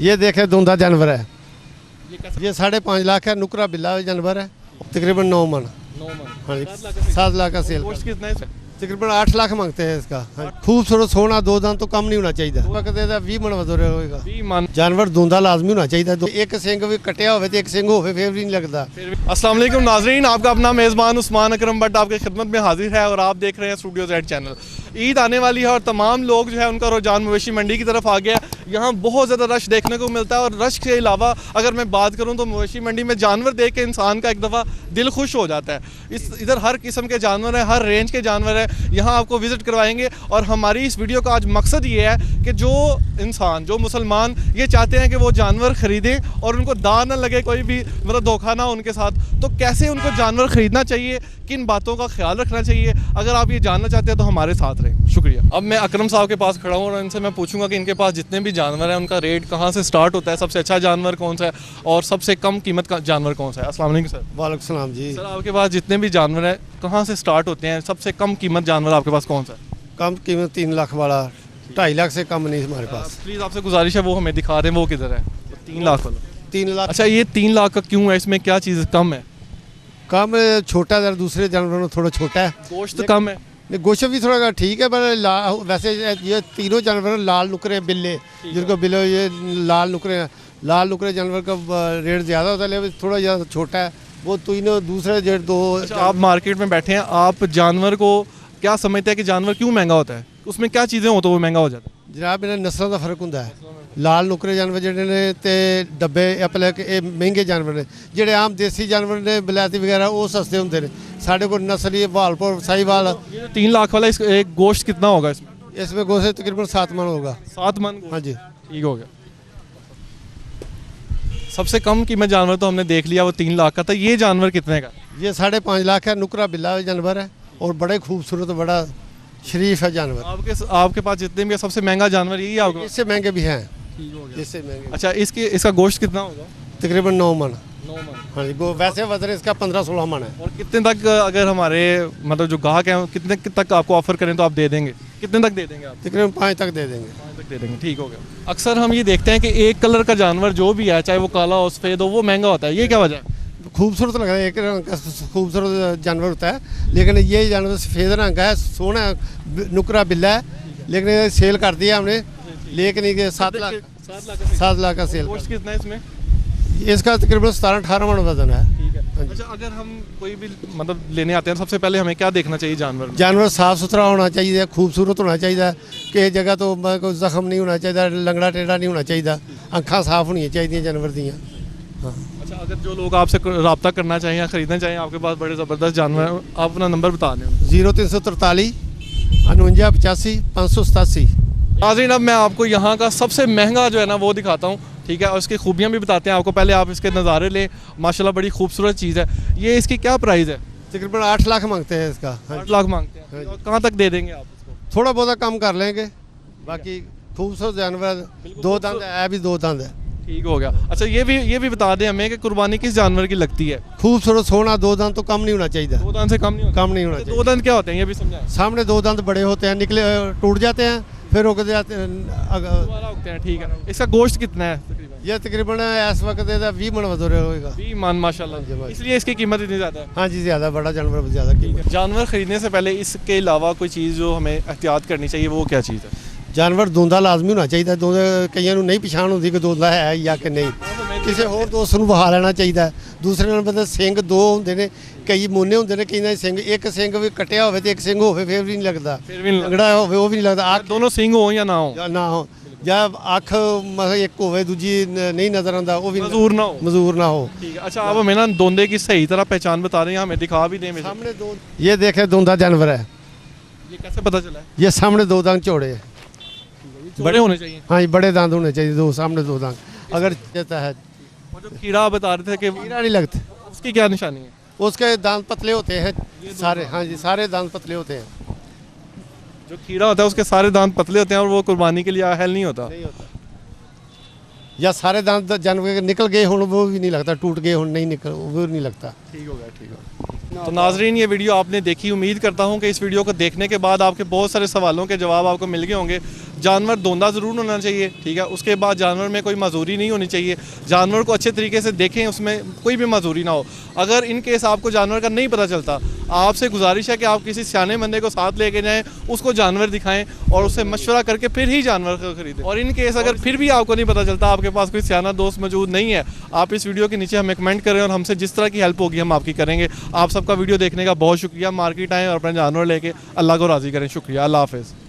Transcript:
ये देखे धुंधा जानवर है, ये 5.5 लाख है। नुकरा बिल्ला जानवर है, तकरीबन 9 मन। 9 मन। हाँ जी, 7 लाख का सेल। गोश्त कितना है इसका? तकरीबन 8 लाख मांगते हैं इसका। हाँ, खूबसूरत सोना 2 दांत तो कम नहीं होना चाहिए। वक्त 20 मन वध होगा। 20 मन। जानवर धुंधा लाजमी होना चाहिए। एक सिंग भी कटिया हो, एक सिंग हो फिर भी नहीं लगता। अस्सलाम वालेकुम नाजरीन, आपका अपना मेज़बान उस्मान अकरम भट्ट आपकी खिदमत में हाजिर है और आप देख रहे हैं स्टूडियो Z चैनल। ईद आने वाली है और तमाम लोग जो है उनका रुझान मवेशी मंडी की तरफ आ गया। यहाँ बहुत ज़्यादा रश देखने को मिलता है और रश के अलावा अगर मैं बात करूँ तो मवेशी मंडी में जानवर देख के इंसान का एक दफ़ा दिल खुश हो जाता है। इधर हर किस्म के जानवर हैं, हर रेंज के जानवर हैं। यहाँ आपको विज़िट करवाएंगे और हमारी इस वीडियो का आज मकसद ये है कि जो इंसान, जो मुसलमान ये चाहते हैं कि वो जानवर ख़रीदें और उनको दांव न लगे, कोई भी मतलब धोखा ना उनके साथ, तो कैसे उनको जानवर ख़रीदना चाहिए, किन बातों का ख्याल रखना चाहिए, अगर आप ये जानना चाहते हैं तो हमारे साथ रहें। शुक्रिया। अब मैं अकरम साहब के पास खड़ा हूँ और इनसे मैं पूछूंगा कि इनके पास जितने भी जानवर हैं उनका रेट कहाँ से स्टार्ट होता है, सबसे अच्छा जानवर कौन सा है और सबसे कम कीमत का जानवर कौन सा है। अस्सलाम वालेकुम सर। वालेकुम सलाम जी। सर आपके पास जितने भी जानवर हैं कहाँ से स्टार्ट होते हैं, सबसे कम कीमत जानवर आपके पास कौन सा है? कम कीमत 3 लाख वाला, 2.5 लाख से कम नहीं हमारे पास। प्लीज़ आपसे गुजारिश है वो हमें दिखा दें वो किधर है। 3 लाख वाला। 3 लाख। अच्छा, ये 3 लाख का क्यों है? इसमें क्या चीज़ कम है? कम छोटा जरा, दूसरे जानवरों में थोड़ा छोटा है। गोश्त कम है? नहीं, गोश्त भी थोड़ा ठीक है, पर वैसे ये तीनों जानवर लाल नुकरे बिल्ले, जिनको बिल्ले ये लाल नुकरे जानवर का रेट ज़्यादा होता है, लेकिन थोड़ा ज़्यादा छोटा है वो तीनों दूसरे जो 2। अच्छा, आप मार्केट में बैठे हैं, आप जानवर को क्या समझते हैं कि जानवर क्यों महंगा होता है? उसमें क्या चीज़ें हो तो वो महंगा हो जाता है? जनाब इन्हें नस्लों का फर्क होता है। लाल नुकरे जानवर जिहड़े ने ते डब्बे अपने ये महंगे जानवर ने, जिहड़े आम देसी जानवर ने बलैती वगैरह वो सस्ते होंगे ने। साढ़े को नस्ली भालपुर साहिवाल। 3 लाख वाला एक गोश्त कितना होगा इसमें? इसमें गोश्त तकरीबन 7 मन होगा। 7 मन? हाँ जी, ठीक हो गया। सबसे कम कीमत जानवर तो हमने देख लिया, वो 3 लाख का था। ये जानवर कितने का? ये 5.5 लाख है। नुकरा बिल्ला जानवर है और बड़े खूबसूरत, बड़ा शरीफ है जानवर। आपके पास जितने भी सबसे महंगा जानवर यही आपको? इससे महंगे भी हैं। ठीक हो गया। इससे महंगे। अच्छा, इसका गोश्त कितना होगा? तकरीबन 9 मन। 9 मन। हाँ जी, वैसे वजन इसका 15-16 मन है। और कितने तक अगर हमारे मतलब जो ग्राहक हैं कितने तक आपको ऑफर करें तो आप दे देंगे? कितने तक दे देंगे आप? तकरीबन 5 तक दे देंगे। 5 तक दे देंगे। ठीक हो गया। अक्सर हम ये देखते हैं कि एक कलर का जानवर जो भी है, चाहे वो काला हो सफेद हो, वो महंगा होता है। ये क्या वजह है? खूबसूरत लग रहा है, एक रंग का खूबसूरत जानवर होता है, लेकिन ये जानवर सफ़ेद रंग का है, सोना नुकरा बिल्ला है, लेकिन ये सेल कर दिया हमने। लेकिन ये 7 लाख का सेल। गोश्त कितना है इसमें? इसका तकरीबन 17-18 मन वजन है। ठीक है। अच्छा, अगर हम कोई भी मतलब लेने आते हैं सबसे पहले हमें क्या देखना चाहिए जानवर में? जानवर साफ़ सुथरा होना चाहिए, खूबसूरत होना चाहिए, किसी जगह तो कोई जख्म नहीं होना चाहिए, लंगड़ा टेढ़ा नहीं होना चाहिए, अखा साफ होनी चाहिए जानवर दियाँ। हाँ। अच्छा, अगर जो लोग आपसे रब्ता करना चाहिए या ख़रीदना चाहिए, आपके पास बड़े ज़बरदस्त जानवर हैं, आप अपना नंबर बता दें। 0343 49 85 587। नाज़रीन, अब मैं आपको यहाँ का सबसे महंगा जो है ना वो दिखाता हूँ, ठीक है, और इसकी खूबियाँ भी बताते हैं आपको। पहले आप इसके नज़ारे लें, माशाल्लाह बड़ी खूबसूरत चीज़ है। ये इसकी क्या प्राइस है? तकरीबन 8 लाख मांगते हैं इसका। 8 लाख मांगते हैं। और कहाँ तक दे देंगे आप इसको? थोड़ा बहुत कम कर लेंगे, बाकी खूबसूरत जानवर। 2 दांत है, भी 2 दांत है। ठीक हो गया। अच्छा, ये भी बता दें हमें कि कुर्बानी किस जानवर की लगती है? खूबसूरत सोना 2 दांत तो कम नहीं होना चाहिए। 2 दांत से कम नहीं होता? कम नहीं होना चाहिए। 2 दांत क्या होते हैं ये भी समझाएं। सामने 2 दांत बड़े होते हैं, निकले टूट जाते हैं, फिर रुक जाते हैं। दोबारा उगते हैं। ठीक है। इसका गोश्त कितना है तकरीबन? ये तकरीबन इस वक्त 20 मन वध होगा। 20 मन, माशाल्लाह। इसलिए इसकी कीमत इतनी ज़्यादा है? हाँ जी, ज़्यादा बड़ा जानवर ज़्यादा कीमत। जानवर ख़रीदने से पहले इसके अलावा कोई चीज़ जो हमें एहतियात करनी चाहिए वो क्या चीज़ है? जानवर धुंधा लाजमी होना चाहिए। कईयों ਨੂੰ नहीं पछाण होती कि धुंधा है या कि नहीं। किसी होर दोस्त ਨੂੰ ਵਹਾ ਲੈਣਾ ਚਾਹੀਦਾ। दूसरे नंबर ਸਿੰਗ 2 ਹੁੰਦੇ ਨੇ, कई मोने ਹੁੰਦੇ ਨੇ, ਕਈ ਸਿੰਗ ਇੱਕ ਸਿੰਗ ਵੀ कटिया ਹੋਵੇ ਤੇ ਇੱਕ ਸਿੰਗ ਹੋਵੇ ਫਿਰ ਵੀ ਨਹੀਂ ਲੱਗਦਾ। ਲੰਗੜਾ ਹੋਵੇ ਉਹ ਵੀ नहीं लगता। आँख दोनों सिंग हो या ना हो? ਜਾਂ ਨਾ ਹੋ, ਜਾਂ ਅੱਖ ਇੱਕ ਹੋਵੇ ਦੂਜੀ नहीं नजर आंदा, वो भी मजूर ना हो। ठीक है। अच्छा, आप हमें ना धोंधे की सही तरह पहचान बता रहे हैं, हमें दिखा भी दें। सामने 2 ये देखे धुंधा जानवर है। ये कैसे पता चला है? ये सामने 2 दांत चौड़े है। बड़े होने चाहिए? हाँ जी, बड़े दांत होने चाहिए। 2 सामने 2 दांत अगर देता है। वो जो कीड़ा बता रहे थे कि कीड़ा नहीं लगता, उसकी क्या निशानी है? उसके दांत पतले होते हैं सारे। हाँ जी, सारे दांत पतले होते हैं। जो कीड़ा होता है उसके सारे दांत पतले होते हैं और वो कुर्बानी के लिए अहल नहीं होता? नहीं होता। या सारे दांत जानवर निकल गए हों वो भी नहीं लगता, टूट गए हों नहीं निकल वो नहीं लगता। ठीक हो गया। ठीक हो। तो नाजरीन, ये वीडियो आपने देखी, उम्मीद करता हूँ कि इस वीडियो को देखने के बाद आपके बहुत सारे सवालों के जवाब आपको मिल गए होंगे। जानवर धोंदा ज़रूर होना चाहिए, ठीक है। उसके बाद जानवर में कोई मजूरी नहीं होनी चाहिए, जानवर को अच्छे तरीके से देखें, उसमें कोई भी मजूरी ना हो। अगर इन केस आपको जानवर का नहीं पता चलता, आपसे गुजारिश है कि आप किसी सियाने बंदे को साथ लेके जाएं, उसको जानवर दिखाएं और उससे मशवरा करके फिर ही जानवर को खरीदें। और इन केस अगर फिर भी आपको नहीं पता चलता, आपके पास कोई सियाना दोस्त मौजूद नहीं है, आप इस वीडियो के नीचे हमें कमेंट करें और हमसे जिस तरह की हेल्प होगी हम आपकी करेंगे। आप सबका वीडियो देखने का बहुत शुक्रिया। मार्केट आएँ और अपना जानवर लेके अल्लाह को राज़ी करें। शुक्रिया। अल्लाह हाफ़िज़।